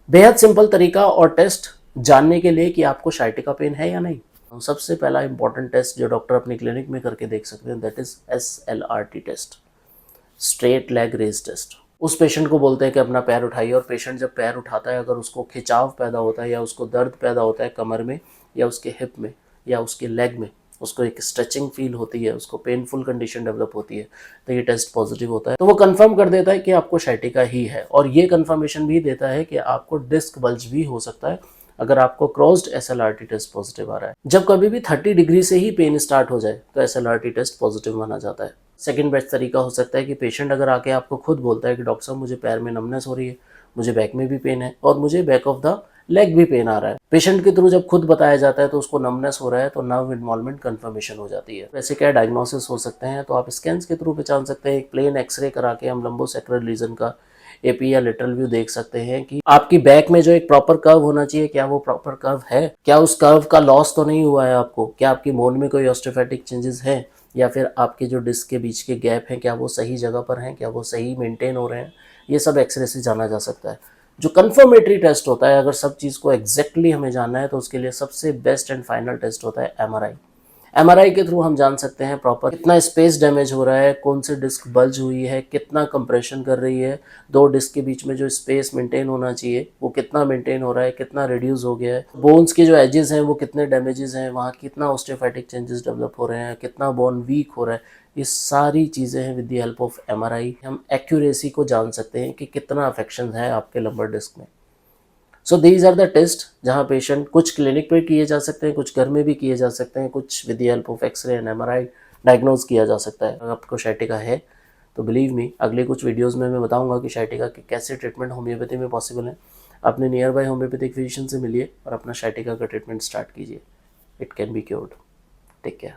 बेहद सिंपल तरीका और टेस्ट जानने के लिए कि आपको sciatica पेन है या नहीं। सबसे पहला इंपॉर्टेंट टेस्ट जो डॉक्टर अपनी क्लिनिक में करके देख सकते हैं that is SLRT test, straight leg raise test. उस पेशेंट को बोलते हैं कि अपना पैर उठाइए और पेशेंट जब पैर उठाता है अगर उसको खिंचाव पैदा होता है या उसको दर्द पैदा होता है कमर में या उसके हिप में या उसके लेग में, उसको एक स्ट्रेचिंग फील होती है, उसको पेनफुल कंडीशन डेवलप होती है, तो ये टेस्ट पॉजिटिव होता है। तो वो कंफर्म कर देता है कि आपको sciatica ही है और ये कंफर्मेशन भी देता है कि आपको डिस्क बल्ज भी हो सकता है अगर आपको क्रॉस्ड SLRT टेस्ट पॉजिटिव आ रहा है। जब कभी भी 30 डिग्री से ही पेन स्टार्ट हो जाए तो SLRT टेस्ट पॉजिटिव माना जाता है। सेकंड बेस्ट तरीका हो सकता है कि पेशेंट अगर आके आपको खुद बोलता है कि डॉक्टर साहब मुझे पैर में नमनेस हो रही है, मुझे बैक में भी पेन है और मुझे बैक ऑफ द लेग भी पेन आ रहा है। पेशेंट के थ्रू जब खुद बताया जाता है तो उसको नमनेस हो रहा है तो नर्व इन्वॉल्वमेंट कंफर्मेशन हो जाती है। वैसे क्या डायग्नोसिस हो सकते हैं तो आप स्कैन्स के थ्रू पहचान सकते हैं। एक प्लेन एक्सरे करा के हम लंबोसेक्युलर लीजन का एपी या लेटरल व्यू देख सकते हैं कि आपकी बैक में जो एक प्रॉपर कर्व होना चाहिए क्या वो प्रॉपर कर्व है, क्या उस कर्व का लॉस तो नहीं हुआ है आपको, क्या आपकी बोन में कोई ऑस्टियोफैटिक चेंजेस हैं या फिर आपके जो डिस्क के बीच के गैप हैं क्या वो सही जगह पर हैं, क्या वो सही मेंटेन हो रहे हैं, ये सब एक्सरे से जाना जा सकता है। जो कंफर्मेटरी टेस्ट होता है अगर सब चीज़ को एग्जैक्टली हमें जानना है तो उसके लिए सबसे बेस्ट एंड फाइनल टेस्ट होता है MRI। MRI के थ्रू हम जान सकते हैं प्रॉपर कितना स्पेस डैमेज हो रहा है, कौन सी डिस्क बल्ज हुई है, कितना कंप्रेशन कर रही है, दो डिस्क के बीच में जो स्पेस मेंटेन होना चाहिए वो कितना मेंटेन हो रहा है, कितना रिड्यूस हो गया है, बोन्स के जो एजेस हैं वो कितने डैमेजेस हैं, वहाँ कितना ऑस्टियोफाइटिक चेंजेस डेवलप हो रहे हैं, कितना बोन वीक हो रहा है, ये सारी चीज़ें हैं। With the help of MRI हम एक्यूरेसी को जान सकते हैं कि कितना अफेक्शन है आपके लंबर डिस्क में। So these are the test जहाँ पेशेंट कुछ क्लिनिक पे किए जा सकते हैं, कुछ घर में भी किए जा सकते हैं, कुछ with the help of x ray and MRI diagnose किया जा सकता है। अगर आपको sciatica है तो बिलीव मी अगले कुछ वीडियोस में मैं बताऊंगा कि sciatica के कैसे ट्रीटमेंट होम्योपैथी में पॉसिबल है। अपने नियर बाय होम्योपैथिक फिजिशियन से मिलिए और अपना sciatica का ट्रीटमेंट स्टार्ट कीजिए। It can be cured. Take care.